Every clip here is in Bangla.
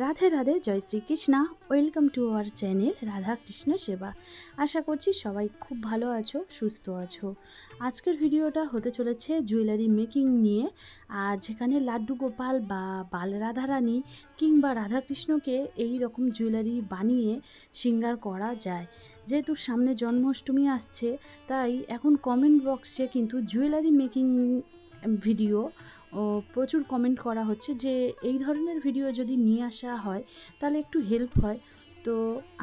রাধে রাধে, জয় Shrikrishna. Welcome to our channel Radha Krishna Seva. আশা করছি সবাই খুব ভালো আছো, সুস্থ আছো। আজকের ভিডিওটা হতে চলেছে জুয়েলারি মেকিং নিয়ে। আর যেখানে লাড্ডু গোপাল বা বাল রাধারানী কিংবা রাধাকৃষ্ণকে এই রকম জুয়েলারি বানিয়ে শৃঙ্গার করা যায়। যেহেতু সামনে জন্মাষ্টমী আসছে, তাই এখন কমেন্ট বক্সে কিন্তু জুয়েলারি মেকিং ভিডিও প্রচুর কমেন্ট করা হচ্ছে যে এই ধরনের ভিডিও যদি নিয়ে আসা হয় তাহলে একটু হেল্প হয়। তো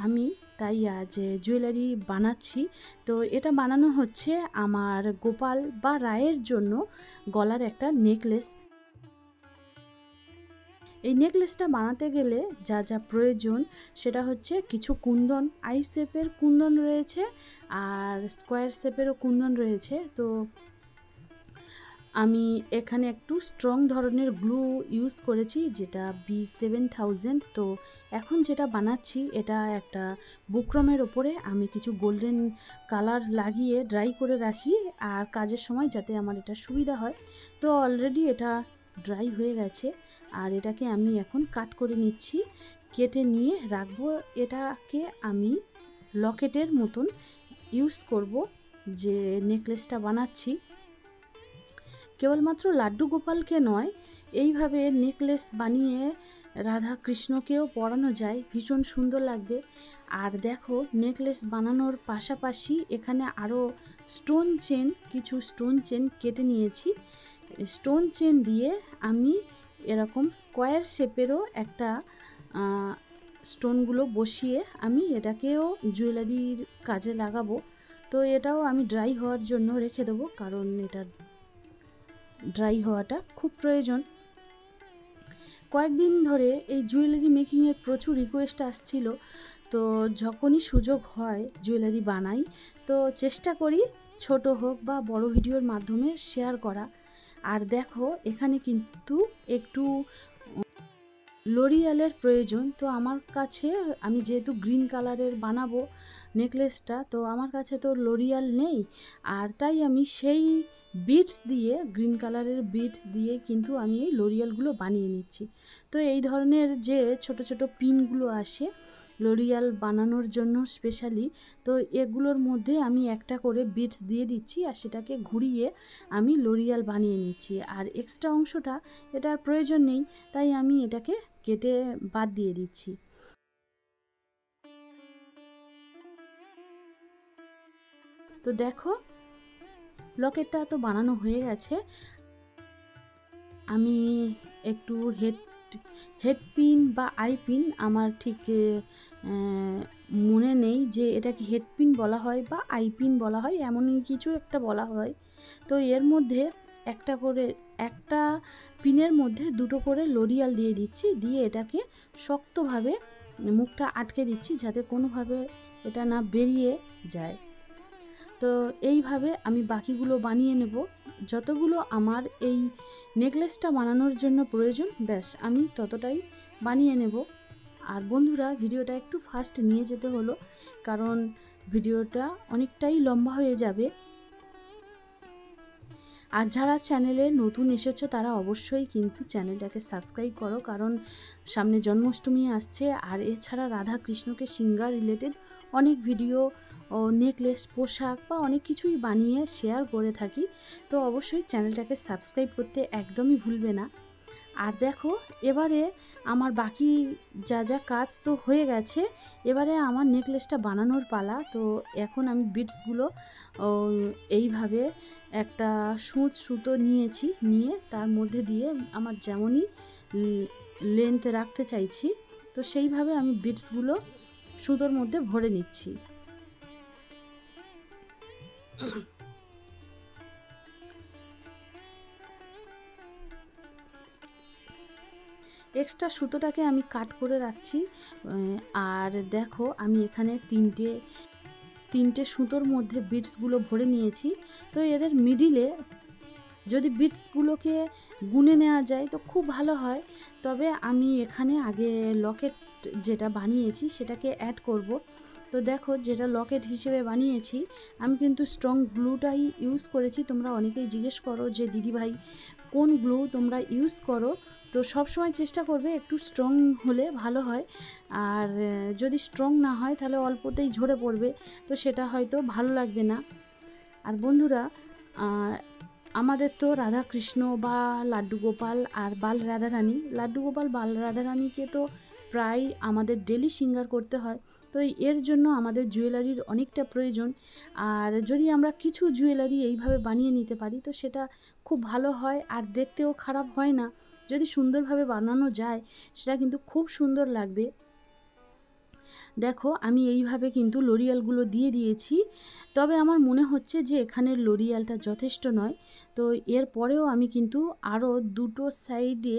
আমি তাই আজ জুয়েলারি বানাচ্ছি। তো এটা বানানো হচ্ছে আমার গোপাল বা রায়ের জন্য গলার একটা নেকলেস। এই নেকলেসটা বানাতে গেলে যা যা প্রয়োজন সেটা হচ্ছে কিছু কুন্দন, আই শেপের কুন্দন রয়েছে আর স্কোয়ার শেপেরও কুন্দন রয়েছে। তো আমি এখানে একটু স্ট্রং ধরনের গ্লু ইউজ করেছি, যেটা B7000। তো এখন যেটা বানাচ্ছি এটা একটা বুকরমের ওপরে আমি কিছু গোল্ডেন কালার লাগিয়ে ড্রাই করে রাখি, আর কাজের সময় যাতে আমার এটা সুবিধা হয়। তো অলরেডি এটা ড্রাই হয়ে গেছে, আর এটাকে আমি এখন কাট করে নিচ্ছি, কেটে নিয়ে রাখবো। এটাকে আমি লকেটের মতন ইউজ করব যে নেকলেসটা বানাচ্ছি। কেবলমাত্র লাড্ডু গোপালকে নয়, এইভাবে নেকলেস বানিয়ে রাধা কৃষ্ণকেও পরানো যায়, ভীষণ সুন্দর লাগবে। আর দেখো, নেকলেস বানানোর পাশাপাশি এখানে আরও স্টোন চেন, কিছু স্টোন চেন কেটে নিয়েছি। স্টোন চেন দিয়ে আমি এরকম স্কোয়ার শেপেরও একটা স্টোনগুলো বসিয়ে আমি এটাকেও জুয়েলারির কাজে লাগাবো। তো এটাও আমি ড্রাই হওয়ার জন্য রেখে দেবো, কারণ এটা ড্রাই হওয়াটা খুব প্রয়োজন। কয়েকদিন ধরে এই জুয়েলারি মেকিংয়ের প্রচুর রিকোয়েস্ট আসছিল। তো যখনই সুযোগ হয় জুয়েলারি বানাই, তো চেষ্টা করি ছোট হোক বা বড় ভিডিওর মাধ্যমে শেয়ার করা। আর দেখো, এখানে কিন্তু একটু লরিয়ালের প্রয়োজন। তো আমার কাছে, আমি যেহেতু গ্রিন কালারের বানাবো নেকলেসটা, তো আমার কাছে তো লরিয়াল নেই, আর তাই আমি সেই বিটস দিয়ে, গ্রিন কালারের বিটস দিয়ে কিন্তু আমি এই লরিয়ালগুলো বানিয়ে নিচ্ছি। তো এই ধরনের যে ছোট ছোট পিনগুলো আসে লরিয়াল বানানোর জন্য স্পেশালি, তো এগুলোর মধ্যে আমি একটা করে বিটস দিয়ে দিচ্ছি, আর সেটাকে ঘুরিয়ে আমি লরিয়াল বানিয়ে নিচ্ছি। আর এক্সট্রা অংশটা এটার প্রয়োজন নেই, তাই আমি এটাকে কেটে বাদ দিয়ে দিচ্ছি। তো দেখো, লকেটটা তো বানানো হয়ে গেছে। আমি একটু হেড পিন বা আই পিন, আমার ঠিক মনে নেই যে এটাকে হেড পিন বলা হয় বা আই পিন বলা হয়, এমনই কিছু একটা বলা হয়। তো এর মধ্যে একটা পিনের মধ্যে দুটো করে লরিয়াল দিয়ে দিচ্ছি, দিয়ে এটাকে শক্তভাবে মুখটা আটকে দিচ্ছি যাতে কোনোভাবে এটা না বেরিয়ে যায়। তো এইভাবে আমি বাকিগুলো বানিয়ে নেব। যতগুলো আমার এই নেকলেসটা বানানোর জন্য প্রয়োজন, ব্যাস আমি ততটাই বানিয়ে নেব। আর বন্ধুরা, ভিডিওটা একটু ফাস্ট নিয়ে যেতে হলো, কারণ ভিডিওটা অনেকটাই লম্বা হয়ে যাবে। আর যারা চ্যানেলে নতুন এসেছো তারা অবশ্যই কিন্তু চ্যানেলটাকে সাবস্ক্রাইব করো, কারণ সামনে জন্মাষ্টমী আসছে। আর এছাড়া রাধা কৃষ্ণকে সিঙ্গার রিলেটেড অনেক ভিডিও ও নেকলেস, পোশাক বা অনেক কিছুই বানিয়ে শেয়ার করে থাকি। তো অবশ্যই চ্যানেলটাকে সাবস্ক্রাইব করতে একদমই ভুলবে না। আর দেখো, এবারে আমার বাকি যা যা কাজ তো হয়ে গেছে, এবারে আমার নেকলেসটা বানানোর পালা। তো এখন আমি বিটসগুলো এইভাবে একটা সুতো নিয়েছি, নিয়ে তার মধ্যে দিয়ে আমার যেমনই লেন্থ রাখতে চাইছি, তো সেইভাবে আমি বিটসগুলো সুতোর মধ্যে ভরে নিচ্ছি। এক্সট্রা সুতোটাকে আমি কাট করে রাখছি। আর দেখো, আমি এখানে তিনটে সুতোর মধ্যে বিটসগুলো ভরে নিয়েছি। তো এদের মিডিলে যদি বিটসগুলোকে গুনে নেওয়া যায় তো খুব ভালো হয়, তবে আমি এখানে আগে লকেট যেটা বানিয়েছি সেটাকে অ্যাড করব। তো দেখো, যেটা লকেট হিসেবে বানিয়েছি আমি কিন্তু স্ট্রং গ্লুটাই ইউজ করেছি। তোমরা অনেকেই জিজ্ঞেস করো যে দিদিভাই কোন গ্লু তোমরা ইউজ করো, তো সব সময় চেষ্টা করবে একটু স্ট্রং হলে ভালো হয়, আর যদি স্ট্রং না হয় তাহলে অল্পতেই ঝরে পড়বে, তো সেটা হয়তো ভালো লাগবে না। আর বন্ধুরা, আমাদের তো রাধাকৃষ্ণ বা লাড্ডু গোপাল আর বাল রাধারানী, লাড্ডু গোপাল বাল রাধারানীকে তো প্রায় আমাদের ডেলি সিঙ্গার করতে হয়, তো এর জন্য আমাদের জুয়েলারির অনেকটা প্রয়োজন। আর যদি আমরা কিছু জুয়েলারি এইভাবে বানিয়ে নিতে পারি তো সেটা খুব ভালো হয়, আর দেখতেও খারাপ হয় না। যদি সুন্দরভাবে বানানো যায় সেটা কিন্তু খুব সুন্দর লাগবে। দেখো আমি এইভাবে কিন্তু লরিয়ালগুলো দিয়ে দিয়েছি, তবে আমার মনে হচ্ছে যে এখানের লরিয়ালটা যথেষ্ট নয়, তো এর পরেও আমি কিন্তু আরও দুটো সাইডে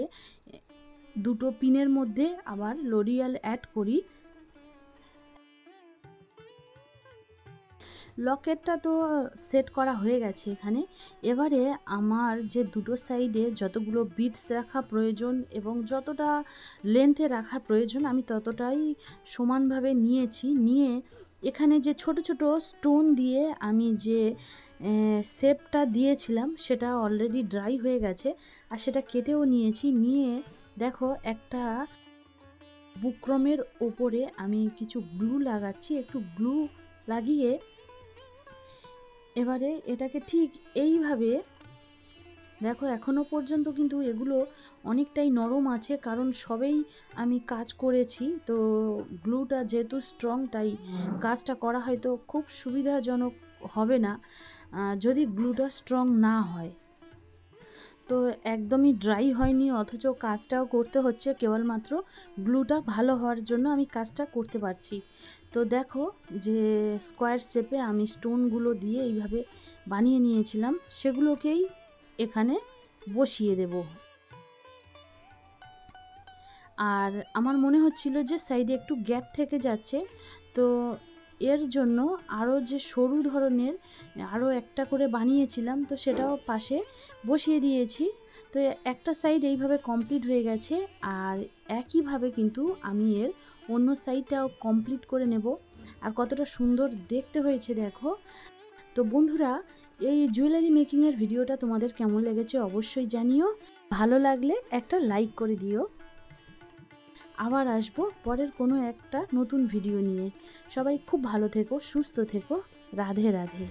দুটো পিনের মধ্যে আবার লরিয়াল অ্যাড করি। লকেটটা তো সেট করা হয়ে গেছে এখানে। এবারে আমার যে দুটো সাইডে যতগুলো বিটস রাখা প্রয়োজন এবং যতটা লেন্থে রাখা প্রয়োজন আমি ততটাই সমানভাবে নিয়েছি। নিয়ে এখানে যে ছোট ছোট স্টোন দিয়ে আমি যে শেপটা দিয়েছিলাম সেটা অলরেডি ড্রাই হয়ে গেছে, আর সেটা কেটেও নিয়েছি। নিয়ে দেখো একটা বুকরমের ওপরে আমি কিছু গ্লু লাগাচ্ছি, একটু গ্লু লাগিয়ে এবারে এটাকে ঠিক এইভাবে, দেখো এখনও পর্যন্ত কিন্তু এগুলো অনেকটাই নরম আছে, কারণ সবেই আমি কাজ করেছি, তো গ্লুটা যেহেতু স্ট্রং তাই কাজটা করা হয়তো খুব সুবিধাজনক হবে না যদি গ্লুটা স্ট্রং না হয়। তো একদমই ড্রাই হয়নি, অথচ কাজটাও করতে হচ্ছে, কেবলমাত্র গ্লুটা ভালো হওয়ার জন্য আমি কাজটা করতে পারছি। তো দেখো যে স্কোয়ার শেপে আমি স্টোনগুলো দিয়ে এইভাবে বানিয়ে নিয়েছিলাম সেগুলোকেই এখানে বসিয়ে দেব। আর আমার মনে হচ্ছিল যে সাইডে একটু গ্যাপ থেকে যাচ্ছে, তো এর জন্য আরও যে সরু ধরনের আরও একটা করে বানিয়েছিলাম, তো সেটাও পাশে বসিয়ে দিয়েছি। তো একটা সাইড এইভাবে কমপ্লিট হয়ে গেছে, আর একইভাবে কিন্তু আমি এর অন্য সাইডটাও কমপ্লিট করে নেব। আর কতটা সুন্দর দেখতে হয়েছে দেখো। তো বন্ধুরা, এই জুয়েলারি মেকিংয়ের ভিডিওটা তোমাদের কেমন লেগেছে অবশ্যই জানিও, ভালো লাগলে একটা লাইক করে দিও। আবার আসবো পরের কোনো একটা নতুন ভিডিও নিয়ে। সবাই খুব ভালো থেকো, সুস্থ থেকো। রাধে রাধে।